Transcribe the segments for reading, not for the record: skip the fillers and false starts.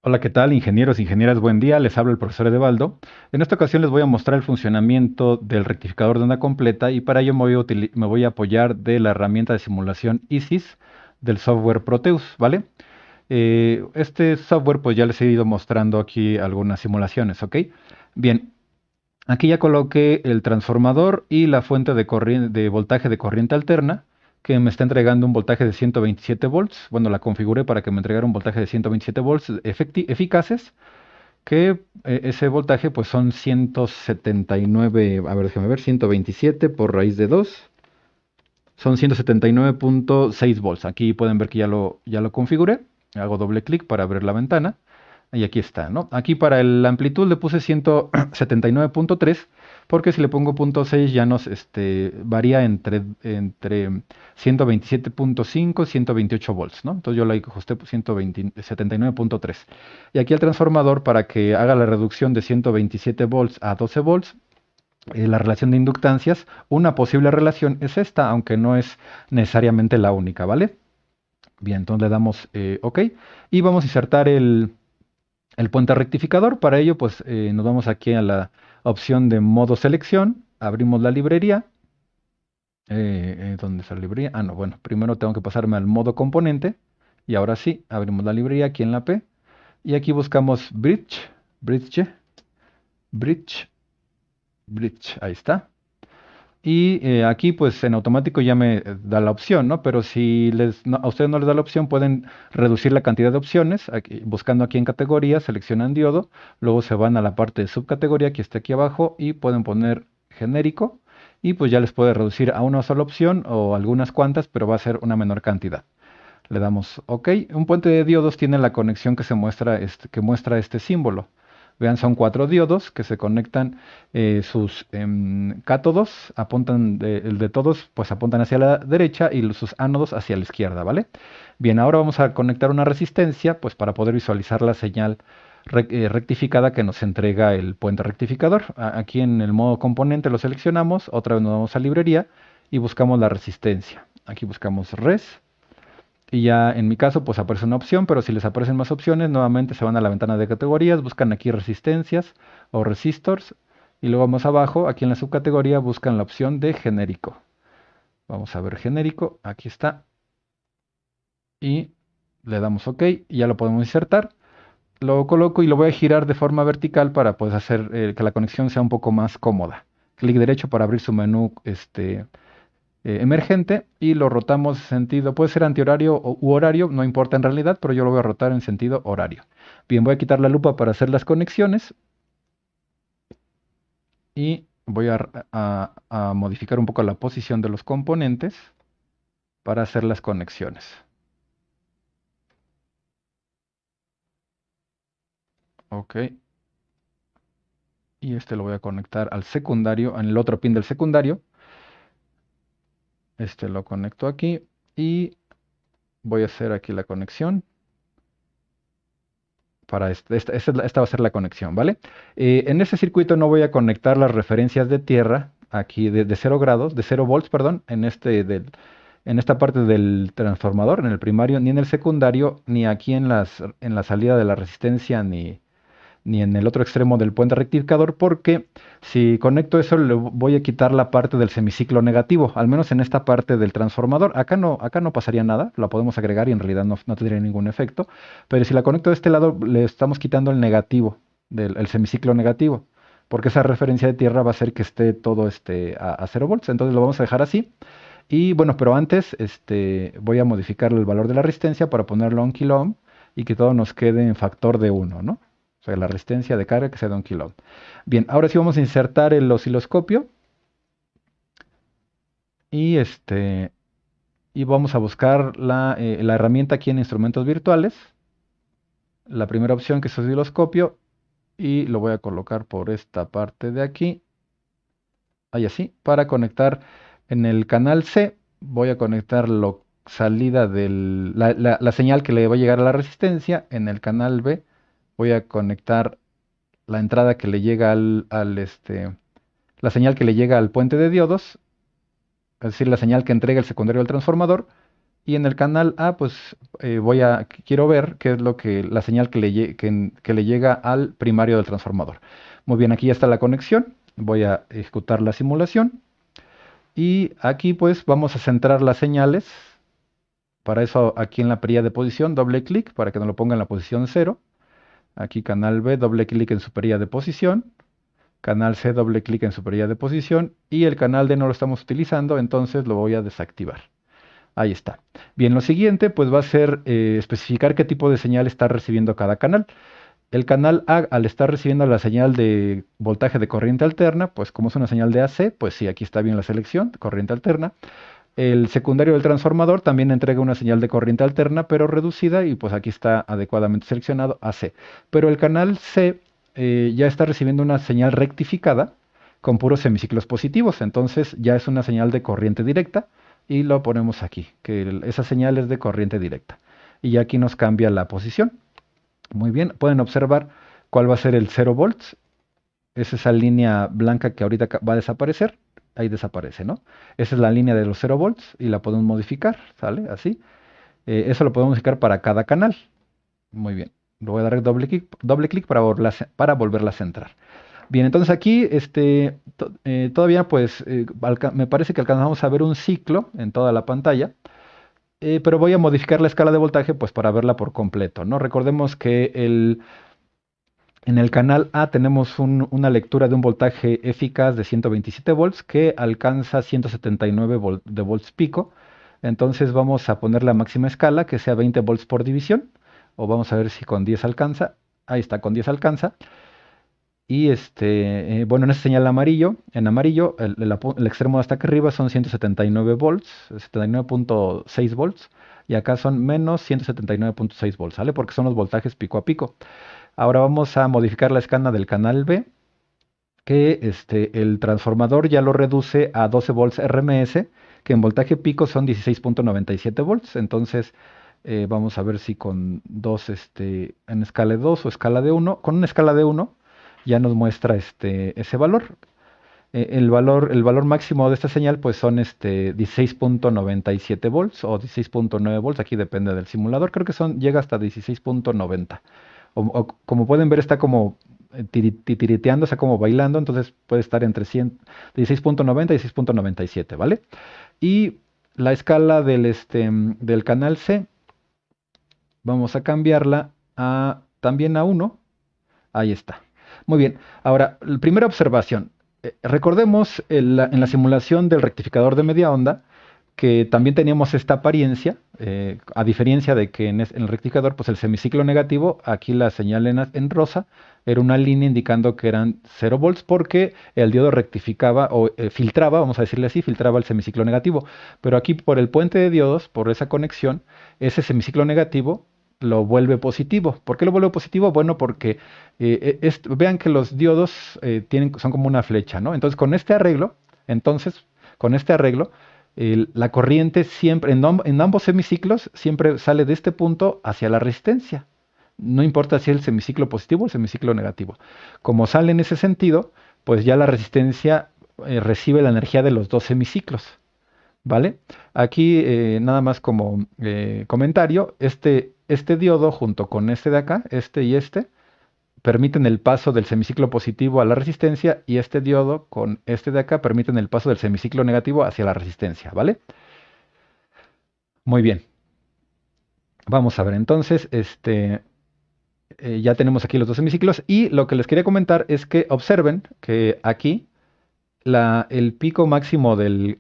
Hola, ¿qué tal, ingenieros e ingenieras? Buen día, les habla el profesor Edebaldo. En esta ocasión les voy a mostrar el funcionamiento del rectificador de onda completa y para ello me voy a apoyar de la herramienta de simulación ISIS del software Proteus, ¿vale? Este software pues ya les he ido mostrando aquí algunas simulaciones, ¿ok? Bien, aquí ya coloqué el transformador y la fuente de voltaje de corriente alterna, que me está entregando un voltaje de 127 volts. Bueno, la configuré para que me entregara un voltaje de 127 volts eficaces, que ese voltaje pues son 179, a ver, déjame ver, 127 por raíz de 2, son 179.6 volts. Aquí pueden ver que ya lo configuré. Hago doble clic para abrir la ventana. Y aquí está, ¿no? Aquí para la amplitud le puse 179.3 porque si le pongo punto 6 ya nos varía entre 127.5 y 128 volts, ¿no? Entonces yo le ajusté 179.3. Y aquí el transformador para que haga la reducción de 127 volts a 12 volts, la relación de inductancias, una posible relación es esta, aunque no es necesariamente la única, ¿vale? Bien, entonces le damos OK y vamos a insertar el puente rectificador. Para ello, pues nos vamos aquí a la opción de modo selección, abrimos la librería. ¿Dónde está la librería? Ah, no, bueno, primero tengo que pasarme al modo componente y ahora sí, abrimos la librería aquí en la P y aquí buscamos bridge, bridge, bridge, ahí está. Y aquí pues en automático ya me da la opción, ¿no? Pero si a ustedes no les da la opción, pueden reducir la cantidad de opciones. Buscando aquí en categoría, seleccionan diodo, luego se van a la parte de subcategoría que está aquí abajo y pueden poner genérico y pues ya les puede reducir a una sola opción o algunas cuantas, pero va a ser una menor cantidad. Le damos OK. Un puente de diodos tiene la conexión que muestra este símbolo. Vean, son 4 diodos que se conectan, sus cátodos el de todos, pues apuntan hacia la derecha y sus ánodos hacia la izquierda, ¿vale? Bien, ahora vamos a conectar una resistencia, pues para poder visualizar la señal rectificada que nos entrega el puente rectificador. Aquí en el modo componente lo seleccionamos, otra vez nos vamos a librería y buscamos la resistencia. Aquí buscamos res. Y ya en mi caso, pues aparece una opción, pero si les aparecen más opciones, nuevamente se van a la ventana de categorías, buscan aquí resistencias o resistors, y luego más abajo, aquí en la subcategoría, buscan la opción de genérico. Vamos a ver genérico, aquí está, y le damos OK, y ya lo podemos insertar. Lo coloco y lo voy a girar de forma vertical para pues hacer que la conexión sea un poco más cómoda. Clic derecho para abrir su menú emergente y lo rotamos en sentido, puede ser antihorario u horario, no importa en realidad, pero yo lo voy a rotar en sentido horario. Bien, voy a quitar la lupa para hacer las conexiones y voy a modificar un poco la posición de los componentes para hacer las conexiones. OK. Y este lo voy a conectar al secundario, en el otro pin del secundario. Este lo conecto aquí y voy a hacer aquí la conexión. Para esta va a ser la conexión, ¿vale? En este circuito no voy a conectar las referencias de tierra, aquí de 0 grados, de 0 volts, perdón, en esta parte del transformador, en el primario, ni en el secundario, ni aquí en la salida de la resistencia, ni en el otro extremo del puente rectificador, porque si conecto eso le voy a quitar la parte del semiciclo negativo, al menos en esta parte del transformador. Acá no pasaría nada, la podemos agregar y en realidad no tendría ningún efecto, pero si la conecto de este lado le estamos quitando el negativo, el semiciclo negativo, porque esa referencia de tierra va a hacer que esté todo a 0 volts, entonces lo vamos a dejar así. Y bueno, pero antes voy a modificar el valor de la resistencia para ponerlo a 1 kilo ohm y que todo nos quede en factor de 1, ¿no? O sea, la resistencia de carga que sea de 1 kilo ohm. Bien, ahora sí vamos a insertar el osciloscopio y y vamos a buscar la herramienta aquí en instrumentos virtuales. La primera opción que es osciloscopio y lo voy a colocar por esta parte de aquí. Ahí así, para conectar en el canal C, voy a conectar la salida la señal que le va a llegar a la resistencia. En el canal B voy a conectar la entrada que le llega la señal que le llega al puente de diodos, es decir, la señal que entrega el secundario del transformador, Y en el canal A, pues quiero ver qué es la señal que le llega al primario del transformador. Muy bien, aquí ya está la conexión. Voy a ejecutar la simulación. Y aquí pues vamos a centrar las señales. Para eso aquí en la perilla de posición, doble clic para que nos lo ponga en la posición 0. Aquí canal B, doble clic en su perilla de posición. Canal C, doble clic en su perilla de posición. Y el canal D no lo estamos utilizando, entonces lo voy a desactivar. Ahí está. Bien, lo siguiente pues va a ser especificar qué tipo de señal está recibiendo cada canal. El canal A, al estar recibiendo la señal de voltaje de corriente alterna, pues como es una señal de AC, pues sí, aquí está bien la selección, corriente alterna. El secundario del transformador también entrega una señal de corriente alterna, pero reducida, y pues aquí está adecuadamente seleccionado AC. Pero el canal C ya está recibiendo una señal rectificada con puros semiciclos positivos, entonces ya es una señal de corriente directa, y lo ponemos aquí, que esa señal es de corriente directa. Y ya aquí nos cambia la posición. Muy bien, pueden observar cuál va a ser el 0 volts. Es esa línea blanca que ahorita va a desaparecer. Ahí desaparece, ¿no? Esa es la línea de los 0 volts y la podemos modificar, ¿sale? Así. Eso lo podemos modificar para cada canal. Muy bien. Le voy a dar doble clic para volverla a centrar. Bien, entonces aquí todavía pues me parece que alcanzamos a ver un ciclo en toda la pantalla. Pero voy a modificar la escala de voltaje pues para verla por completo, ¿no? Recordemos que en el canal A tenemos una lectura de un voltaje eficaz de 127 volts que alcanza 179 de volts pico. Entonces vamos a poner la máxima escala que sea 20 volts por división. O vamos a ver si con 10 alcanza. Ahí está, con 10 alcanza. Y bueno, en esta señal amarillo, en amarillo, el extremo hasta acá arriba son 179 volts, 79.6 volts. Y acá son menos 179.6 volts, ¿sale? Porque son los voltajes pico a pico. Ahora vamos a modificar la escala del canal B, que el transformador ya lo reduce a 12 volts RMS, que en voltaje pico son 16.97 volts. Entonces vamos a ver si con en escala de 2 o escala de 1, con una escala de 1 ya nos muestra ese valor. El valor máximo de esta señal pues son 16.97 volts o 16.9 volts, aquí depende del simulador, creo que llega hasta 16.90. Como pueden ver está como titiriteando, está como bailando, entonces puede estar entre 16.90 y 16.97, ¿vale? Y la escala del canal C, vamos a cambiarla también a 1, ahí está. Muy bien, ahora, primera observación. Recordemos en la simulación del rectificador de media onda que también teníamos esta apariencia, a diferencia de que en el rectificador, pues el semiciclo negativo, aquí la señal en rosa, era una línea indicando que eran 0 volts porque el diodo rectificaba o filtraba, vamos a decirle así, filtraba el semiciclo negativo. Pero aquí por el puente de diodos, por esa conexión, ese semiciclo negativo lo vuelve positivo. ¿Por qué lo vuelve positivo? Bueno, porque vean que los diodos son como una flecha, ¿no? Entonces, con este arreglo, la corriente siempre, en ambos semiciclos, siempre sale de este punto hacia la resistencia. No importa si es el semiciclo positivo o el semiciclo negativo. Como sale en ese sentido, pues ya la resistencia recibe la energía de los dos semiciclos. ¿Vale? Aquí nada más como comentario, este diodo junto con este de acá, y permiten el paso del semiciclo positivo a la resistencia, y este diodo con este de acá permiten el paso del semiciclo negativo hacia la resistencia, ¿vale? Muy bien. Vamos a ver entonces, ya tenemos aquí los dos semiciclos, y lo que les quería comentar es que observen que aquí el pico máximo de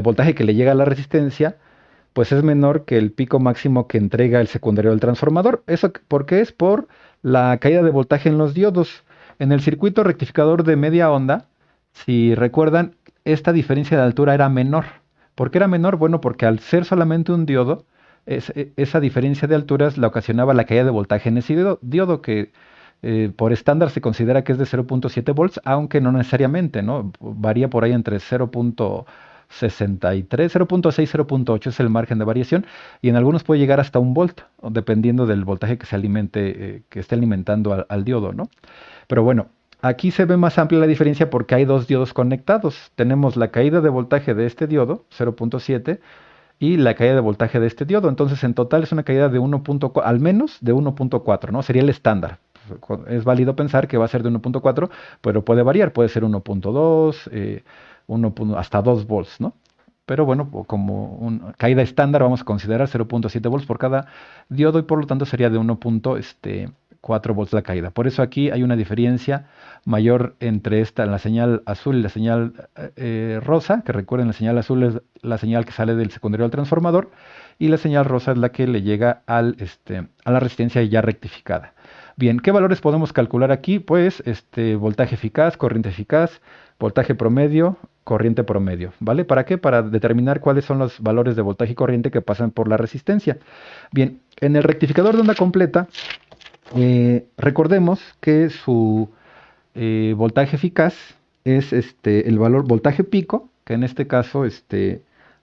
voltaje que le llega a la resistencia, pues es menor que el pico máximo que entrega el secundario del transformador. ¿Eso por qué es? Por la caída de voltaje en los diodos. En el circuito rectificador de media onda, si recuerdan, esta diferencia de altura era menor. ¿Por qué era menor? Bueno, porque al ser solamente un diodo, esa diferencia de alturas la ocasionaba la caída de voltaje en ese diodo que por estándar se considera que es de 0.7 volts, aunque no necesariamente, ¿no? Varía por ahí entre 0.63, 0.6, 0.8 es el margen de variación, y en algunos puede llegar hasta 1 volt, dependiendo del voltaje que que esté alimentando al diodo, ¿no? Pero bueno, aquí se ve más amplia la diferencia porque hay dos diodos conectados. Tenemos la caída de voltaje de este diodo, 0.7, y la caída de voltaje de este diodo. Entonces, en total es una caída de 1.4, al menos de 1.4, ¿no? Sería el estándar. Es válido pensar que va a ser de 1.4, pero puede variar, puede ser 1.2, 1 hasta 2 volts, ¿no? Pero bueno, como una caída estándar vamos a considerar 0.7 volts por cada diodo y por lo tanto sería de 1.4 volts la caída. Por eso aquí hay una diferencia mayor entre la señal azul y la señal rosa, que recuerden la señal azul es la señal que sale del secundario al transformador y la señal rosa es la que le llega a la resistencia ya rectificada. Bien, ¿qué valores podemos calcular aquí? Pues voltaje eficaz, corriente eficaz, voltaje promedio, corriente promedio, ¿vale? ¿Para qué? Para determinar cuáles son los valores de voltaje y corriente que pasan por la resistencia. Bien, en el rectificador de onda completa, recordemos que su voltaje eficaz es el valor voltaje pico, que en este caso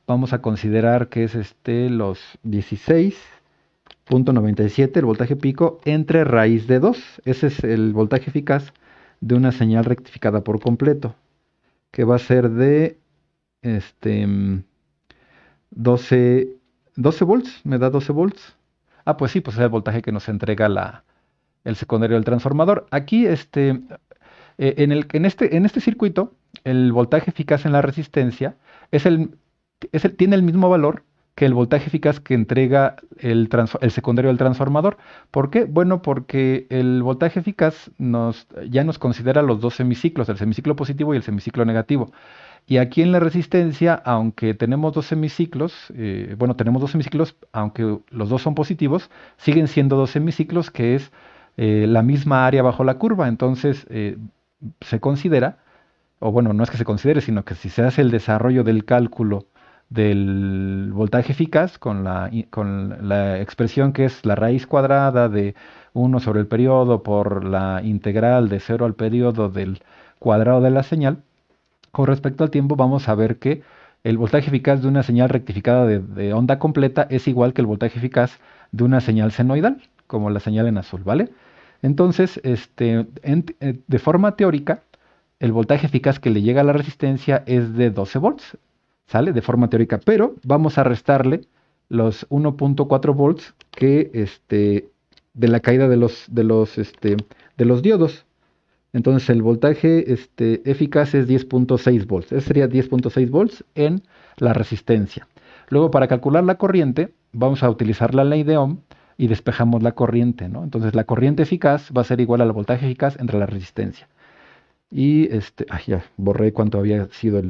vamos a considerar que es los 16.97, el voltaje pico, entre raíz de 2. Ese es el voltaje eficaz de una señal rectificada por completo, que va a ser de 12, 12 volts, me da 12 volts. Ah, pues sí, pues es el voltaje que nos entrega el secundario del transformador. Aquí, en este circuito, el voltaje eficaz en la resistencia tiene el mismo valor que el voltaje eficaz que entrega el secundario del transformador. ¿Por qué? Bueno, porque el voltaje eficaz ya nos considera los dos semiciclos, el semiciclo positivo y el semiciclo negativo. Y aquí en la resistencia, aunque tenemos dos semiciclos, tenemos dos semiciclos, aunque los dos son positivos, siguen siendo dos semiciclos, que es la misma área bajo la curva. Entonces, se considera, o bueno, no es que se considere, sino que si se hace el desarrollo del cálculo del voltaje eficaz con la expresión que es la raíz cuadrada de 1 sobre el periodo por la integral de 0 al periodo del cuadrado de la señal, con respecto al tiempo vamos a ver que el voltaje eficaz de una señal rectificada de onda completa es igual que el voltaje eficaz de una señal senoidal, como la señal en azul, ¿vale? Entonces, de forma teórica, el voltaje eficaz que le llega a la resistencia es de 12 volts, ¿sale? De forma teórica, pero vamos a restarle los 1.4 volts de la caída de los diodos. Entonces el voltaje eficaz es 10.6 volts. Ese sería 10.6 volts en la resistencia. Luego, para calcular la corriente, vamos a utilizar la ley de Ohm y despejamos la corriente, ¿no? Entonces la corriente eficaz va a ser igual al voltaje eficaz entre la resistencia. Y ya borré cuánto había sido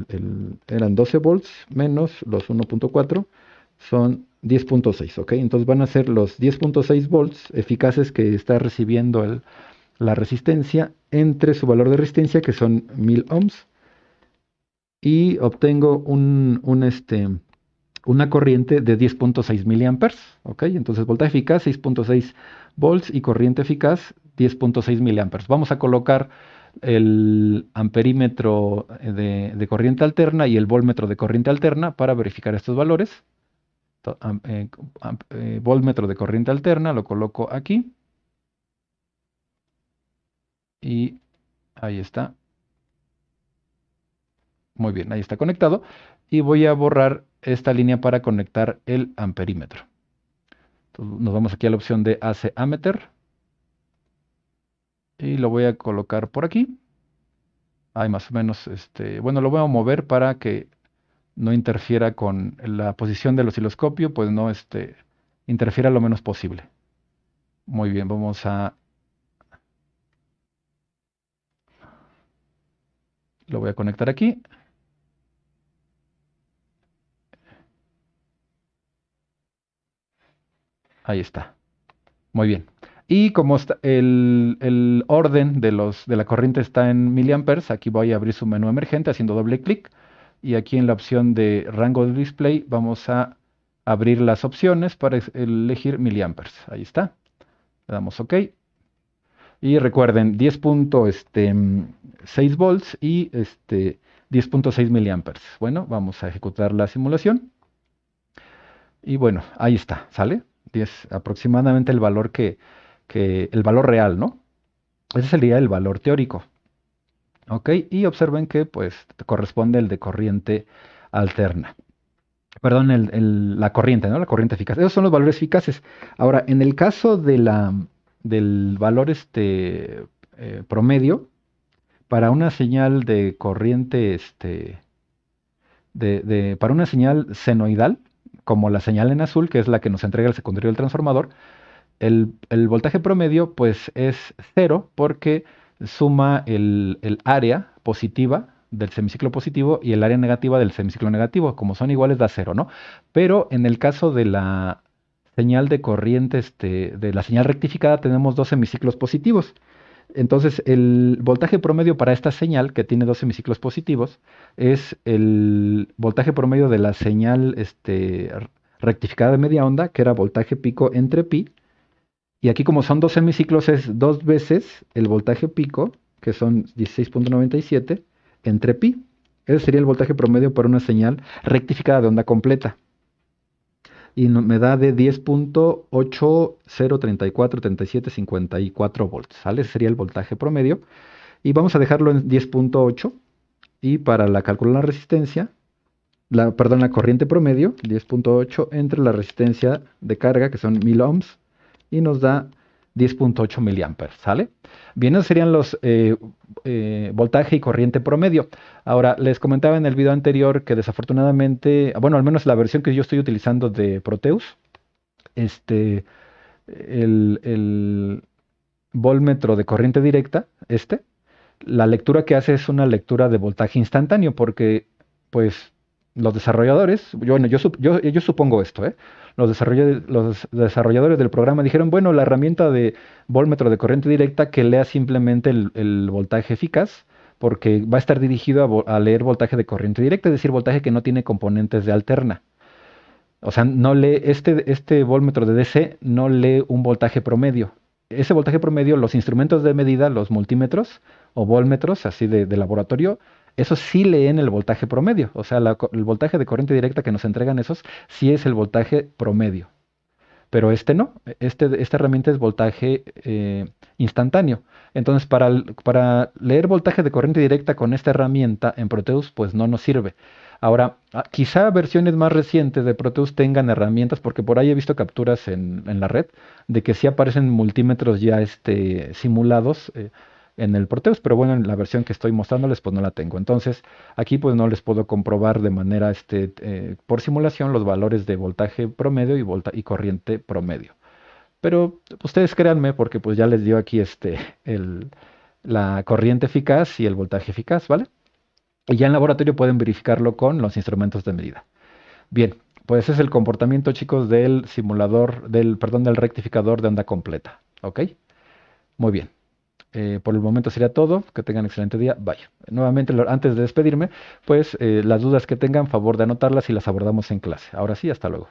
eran 12 volts menos los 1.4, son 10.6, ¿ok? Entonces van a ser los 10.6 volts eficaces que está recibiendo la resistencia entre su valor de resistencia, que son 1000 ohms, y obtengo una corriente de 10.6 miliamperes, ¿ok? Entonces voltaje eficaz 6.6 volts y corriente eficaz 10.6 miliamperes. Vamos a colocar el amperímetro de corriente alterna y el voltmetro de corriente alterna para verificar estos valores. Voltmetro de corriente alterna lo coloco aquí y ahí está. Muy bien, ahí está conectado. Y voy a borrar esta línea para conectar el amperímetro. Entonces, nos vamos aquí a la opción de AC Ammeter. Y lo voy a colocar por aquí. Ahí más o menos, bueno, lo voy a mover para que no interfiera con la posición del osciloscopio, pues no interfiera lo menos posible. Muy bien, lo voy a conectar aquí. Ahí está. Muy bien. Y como el orden de la corriente está en miliamperes, aquí voy a abrir su menú emergente haciendo doble clic. Y aquí en la opción de rango de display vamos a abrir las opciones para elegir miliamperes. Ahí está. Le damos OK. Y recuerden, 10.6 volts y 10.6 miliamperes. Bueno, vamos a ejecutar la simulación. Y bueno, ahí está, ¿sale? 10, aproximadamente el valor el valor real, ¿no? Ese sería el valor teórico. ¿Ok? Y observen que pues corresponde el de corriente alterna. perdón, la corriente, ¿no? La corriente eficaz. Esos son los valores eficaces. Ahora, en el caso del valor promedio, para una señal de corriente, para una señal senoidal, como la señal en azul, que es la que nos entrega el secundario del transformador, el voltaje promedio pues es cero porque suma el área positiva del semiciclo positivo y el área negativa del semiciclo negativo. Como son iguales da cero, ¿no? Pero en el caso de la señal de corriente, de la señal rectificada, tenemos dos semiciclos positivos. Entonces, el voltaje promedio para esta señal, que tiene dos semiciclos positivos, es el voltaje promedio de la señal rectificada de media onda, que era voltaje pico entre pi. Y aquí, como son dos semiciclos, es dos veces el voltaje pico, que son 16.97, entre pi. Ese sería el voltaje promedio para una señal rectificada de onda completa. Y me da de 10.80343754 volts, ¿sale? Ese sería el voltaje promedio. Y vamos a dejarlo en 10.8. Y para calcular la resistencia, perdón, la corriente promedio, 10.8 entre la resistencia de carga, que son 1000 ohms, y nos da 10.8 miliamperes, ¿sale? Bien, esos serían los voltaje y corriente promedio. Ahora, les comentaba en el video anterior que desafortunadamente, bueno, al menos la versión que yo estoy utilizando de Proteus, el voltmetro de corriente directa, la lectura que hace es una lectura de voltaje instantáneo, porque pues los desarrolladores, bueno, yo supongo esto, los desarrolladores del programa dijeron, bueno, la herramienta de voltmetro de corriente directa que lea simplemente el voltaje eficaz, porque va a estar dirigido a leer voltaje de corriente directa, es decir, voltaje que no tiene componentes de alterna. O sea, no lee este voltmetro de DC no lee un voltaje promedio. Ese voltaje promedio, los instrumentos de medida, los multímetros o voltmetros, así de laboratorio, esos sí leen el voltaje promedio. O sea, el voltaje de corriente directa que nos entregan esos sí es el voltaje promedio. Pero este no, esta herramienta es voltaje instantáneo. Entonces, para leer voltaje de corriente directa con esta herramienta en Proteus, pues no nos sirve. Ahora, quizá versiones más recientes de Proteus tengan herramientas, porque por ahí he visto capturas en la red de que sí aparecen multímetros ya simulados en el Proteus, pero bueno, en la versión que estoy mostrándoles pues no la tengo. Entonces, aquí pues no les puedo comprobar de manera por simulación los valores de voltaje promedio y corriente promedio. Pero ustedes créanme porque pues ya les dio aquí la corriente eficaz y el voltaje eficaz, ¿vale? Y ya en laboratorio pueden verificarlo con los instrumentos de medida. Bien, pues ese es el comportamiento, chicos, del simulador, perdón, del rectificador de onda completa. ¿Ok? Muy bien. Por el momento sería todo. Que tengan excelente día. Bye. Nuevamente, antes de despedirme, pues las dudas que tengan, favor de anotarlas y las abordamos en clase. Ahora sí, hasta luego.